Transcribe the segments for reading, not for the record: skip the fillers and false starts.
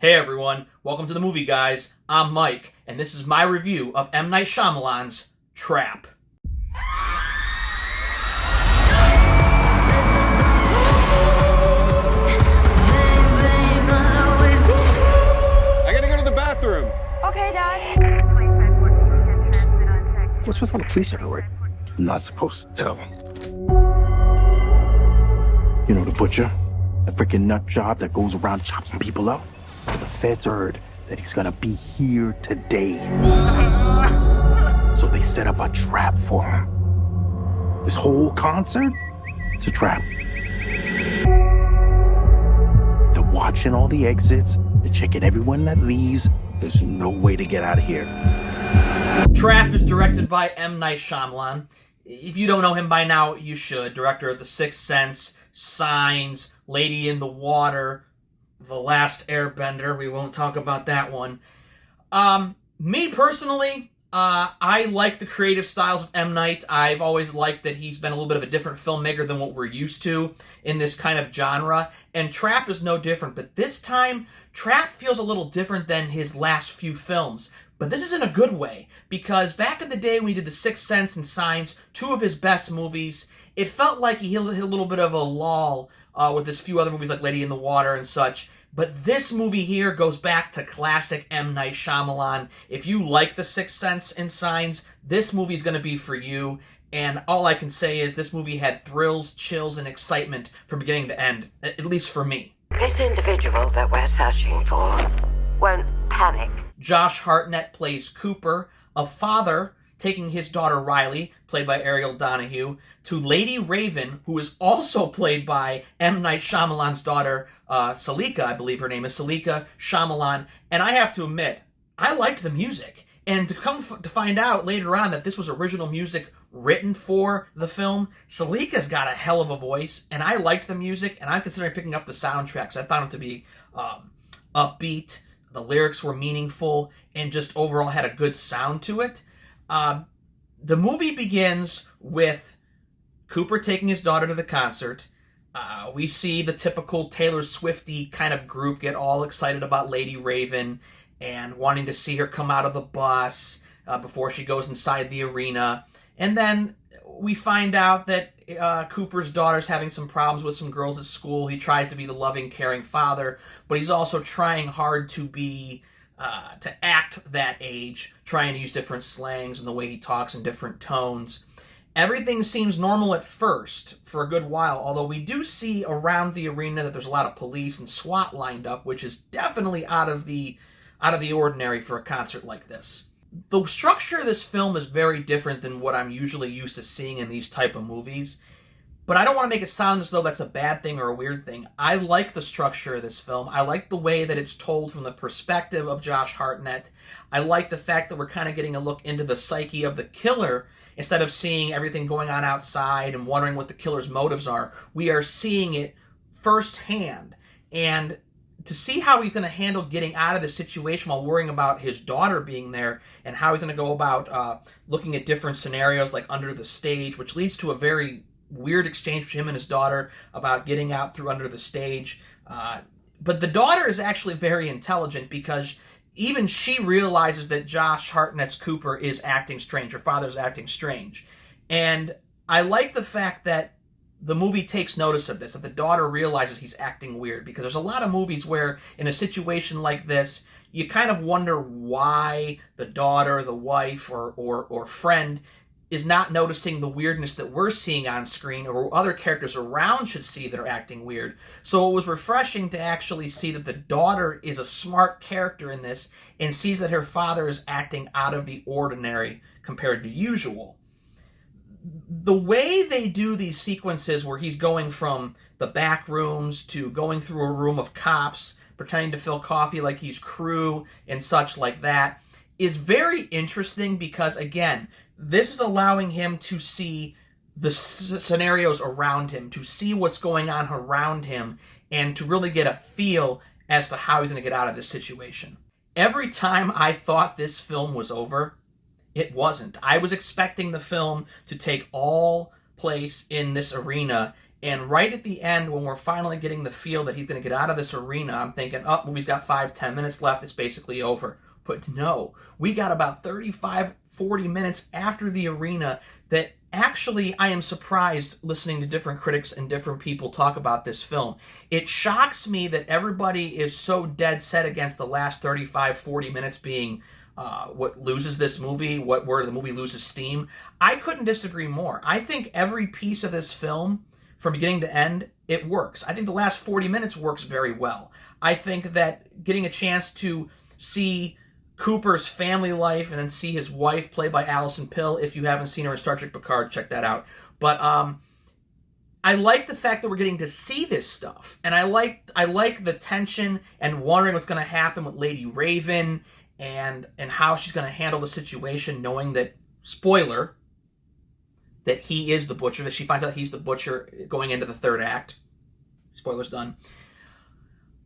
Hey everyone, welcome to the movie guys. I'm Mike, and this is my review of M. Night Shyamalan's Trap. I gotta go to the bathroom. Okay, Dad. What's with all the police everywhere? I'm not supposed to tell. You know the butcher? The freaking nut job that goes around chopping people up? The feds heard that he's gonna be here today. So they set up a trap for him. This whole concert, it's a trap. They're watching all the exits, they're checking everyone that leaves. There's no way to get out of here. Trap is directed by M. Night Shyamalan. If you don't know him by now, you should. Director of The Sixth Sense, Signs, Lady in the Water, The Last Airbender. We won't talk about that one. Me personally, I like the creative styles of M. Night. I've always liked that he's been a little bit of a different filmmaker than what we're used to in this kind of genre. And Trap is no different. But this time, Trap feels a little different than his last few films. But this is in a good way. Because back in the day when he did The Sixth Sense and Signs, two of his best movies, it felt like he hit a little bit of a lull with his few other movies like Lady in the Water and such. But this movie here goes back to classic M. Night Shyamalan. If you like The Sixth Sense and Signs, this movie is going to be for you. And all I can say is this movie had thrills, chills, and excitement from beginning to end, at least for me. This individual that we're searching for won't panic. Josh Hartnett plays Cooper, a father taking his daughter Riley, played by Ariel Donahue, to Lady Raven, who is also played by M. Night Shyamalan's daughter, Salika, I believe her name is Salika Shyamalan. And I have to admit, I liked the music. And to find out later on that this was original music written for the film, Salika's got a hell of a voice, and I liked the music, and I'm considering picking up the soundtracks. I found it to be upbeat, the lyrics were meaningful, and just overall had a good sound to it. The movie begins with Cooper taking his daughter to the concert. We see the typical Taylor Swifty kind of group get all excited about Lady Raven and wanting to see her come out of the bus before she goes inside the arena. And then we find out that Cooper's daughter's having some problems with some girls at school. He tries to be the loving, caring father, but he's also trying hard to be to act that age, trying to use different slangs and the way he talks in different tones. Everything seems normal at first for a good while, although we do see around the arena that there's a lot of police and SWAT lined up, which is definitely out of the ordinary for a concert like this. The structure of this film is very different than what I'm usually used to seeing in these type of movies. But I don't want to make it sound as though that's a bad thing or a weird thing. I like the structure of this film. I like the way that it's told from the perspective of Josh Hartnett. I like the fact that we're kind of getting a look into the psyche of the killer. Instead of seeing everything going on outside and wondering what the killer's motives are, we are seeing it firsthand. And to see how he's going to handle getting out of this situation while worrying about his daughter being there and how he's going to go about looking at different scenarios like under the stage, which leads to a very weird exchange between him and his daughter about getting out through under the stage. But the daughter is actually very intelligent because even she realizes that Josh Hartnett's Cooper is acting strange. Her father's acting strange. And I like the fact that the movie takes notice of this, that the daughter realizes he's acting weird. Because there's a lot of movies where in a situation like this, you kind of wonder why the daughter, the wife, or friend is not noticing the weirdness that we're seeing on screen or other characters around should see that are acting weird. So it was refreshing to actually see that the daughter is a smart character in this and sees that her father is acting out of the ordinary compared to usual. The way they do these sequences where he's going from the back rooms to going through a room of cops, pretending to fill coffee like he's crew and such like that, is very interesting because, again, this is allowing him to see the scenarios around him, to see what's going on around him, and to really get a feel as to how he's going to get out of this situation. Every time I thought this film was over, it wasn't. I was expecting the film to take all place in this arena And right at the end, when we're finally getting the feel that he's going to get out of this arena, I'm thinking, oh, movie's got 5-10 minutes left. It's basically over. But no, we got about 35-40 minutes after the arena that actually I am surprised listening to different critics and different people talk about this film. It shocks me that everybody is so dead set against the last 35-40 minutes being what loses this movie, where the movie loses steam. I couldn't disagree more. I think every piece of this film, from beginning to end, it works. I think the last 40 minutes works very well. I think that getting a chance to see Cooper's family life and then see his wife, played by Alison Pill. If you haven't seen her in Star Trek Picard, check that out. But I like the fact that we're getting to see this stuff, and I like the tension and wondering what's going to happen with Lady Raven and how she's going to handle the situation, knowing that, spoiler, that he is the butcher, that she finds out he's the butcher going into the third act. Spoilers done.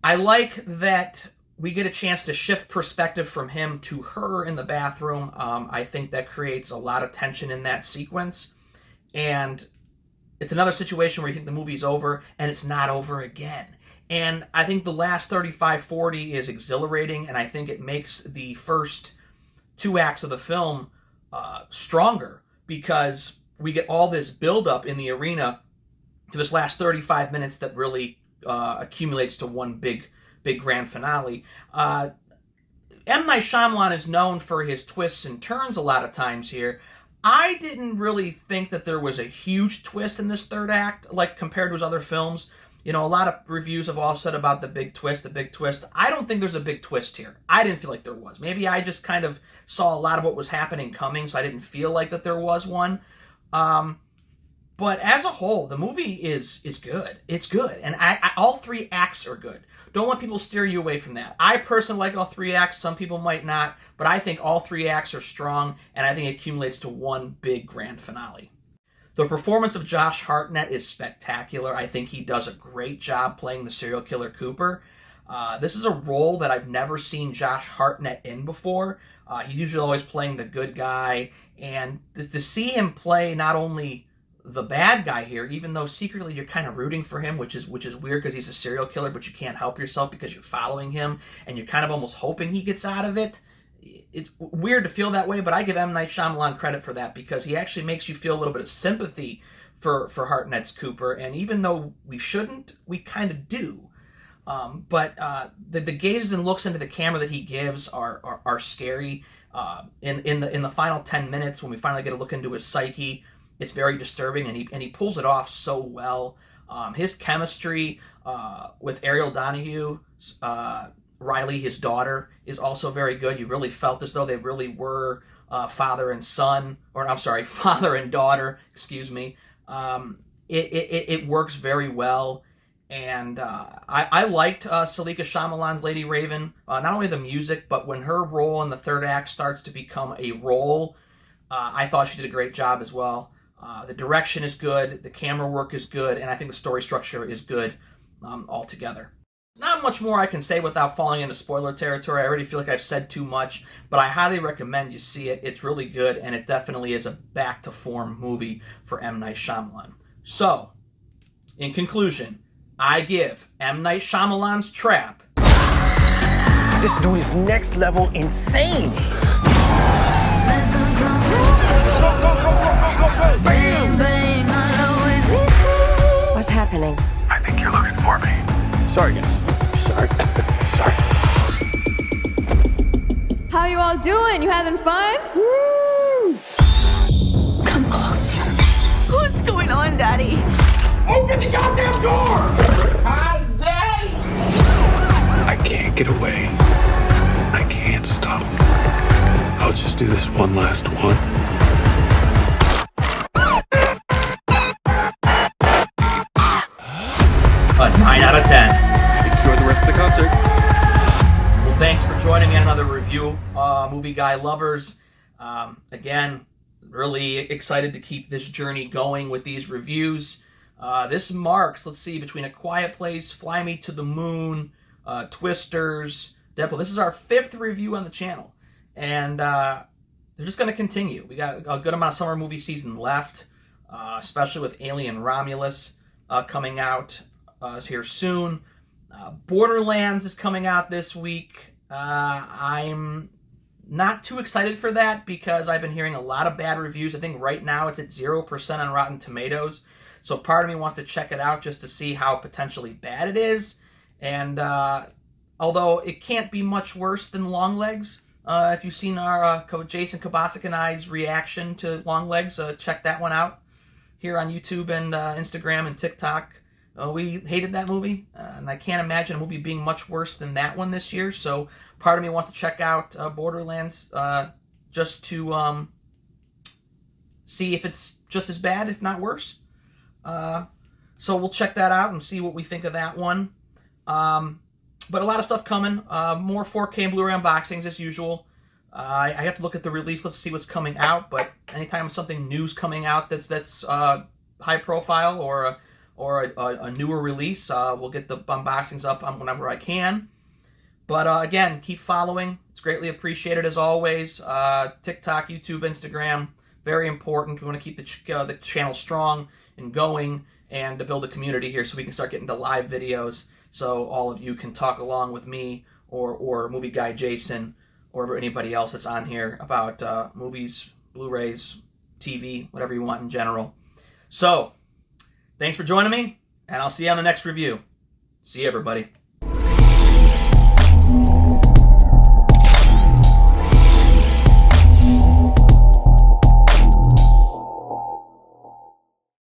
I like that we get a chance to shift perspective from him to her in the bathroom. I think that creates a lot of tension in that sequence. And it's another situation where you think the movie's over, and it's not over again. And I think the last 35-40 is exhilarating, and I think it makes the first 2 acts of the film stronger, because we get all this buildup in the arena to this last 35 minutes that really accumulates to one big grand finale. M. Night Shyamalan is known for his twists and turns a lot of times here. I didn't really think that there was a huge twist in this third act, like compared to his other films. You know, a lot of reviews have all said about the big twist. I don't think there's a big twist here. I didn't feel like there was. Maybe I just kind of saw a lot of what was happening coming, so I didn't feel like that there was one. But as a whole, the movie is good. It's good. And all 3 acts are good. Don't let people steer you away from that. I personally like all 3 acts. Some people might not. But I think all 3 acts are strong, and I think it accumulates to one big grand finale. The performance of Josh Hartnett is spectacular. I think he does a great job playing the serial killer Cooper. This is a role that I've never seen Josh Hartnett in before. He's usually always playing the good guy. And to see him play not only the bad guy here, even though secretly you're kind of rooting for him, which is weird because he's a serial killer, but you can't help yourself because you're following him and you're kind of almost hoping he gets out of it. It's weird to feel that way, but I give M. Night Shyamalan credit for that, because he actually makes you feel a little bit of sympathy for Hartnett's Cooper, and even though we shouldn't, we kind of do. But the gazes and looks into the camera that he gives are scary. In the final 10 minutes, when we finally get a look into his psyche, it's very disturbing, and he pulls it off so well. His chemistry with Ariel Donahue, Riley, his daughter, is also very good. You really felt as though they really were father and daughter. Excuse me. It works very well, and I liked Salika Shyamalan's Lady Raven. Not only the music, but when her role in the third act starts to become a role, I thought she did a great job as well. The direction is good, the camera work is good, and I think the story structure is good altogether. Not much more I can say without falling into spoiler territory. I already feel like I've said too much, but I highly recommend you see it. It's really good, and it definitely is a back-to-form movie for M. Night Shyamalan. So, in conclusion, I give M. Night Shyamalan's Trap. This dude is next level insane. What's happening? I think you're looking for me. Sorry, guys. Sorry. How you all doing? You having fun? Woo! Come closer. What's going on, Daddy? Open the goddamn door! I can't get away. I can't stop. I'll just do this one last one. A 9 out of 10. Enjoy the rest of the concert. Well, thanks for joining me on another review, Movie Guy lovers. Again, really excited to keep this journey going with these reviews. This marks, let's see, between A Quiet Place, Fly Me to the Moon, Twisters, Deadpool. This is our 5th review on the channel, and they're just going to continue. We got a good amount of summer movie season left, especially with Alien Romulus. coming out here soon. Borderlands is coming out this week. I'm not too excited for that because I've been hearing a lot of bad reviews. I think right now it's at 0% on Rotten Tomatoes. So part of me wants to check it out just to see how potentially bad it is. And although it can't be much worse than Longlegs, if you've seen our Jason Kabasic and I's reaction to Longlegs, check that one out here on YouTube and Instagram and TikTok. We hated that movie, and I can't imagine a movie being much worse than that one this year. So part of me wants to check out Borderlands just to see if it's just as bad, if not worse. So we'll check that out and see what we think of that one. But a lot of stuff coming. More 4K and Blu-ray unboxings as usual. I have to look at the release. Let's see what's coming out. But anytime something new's coming out that's high profile or a newer release, we'll get the unboxings up on whenever I can. But again, keep following. It's greatly appreciated as always. TikTok, YouTube, Instagram, very important. We want to keep the channel strong and going and to build a community here so we can start getting to live videos so all of you can talk along with me or Movie Guy Jason or anybody else that's on here about movies, Blu-rays, TV, whatever you want in general. So, thanks for joining me, and I'll see you on the next review. See you, everybody.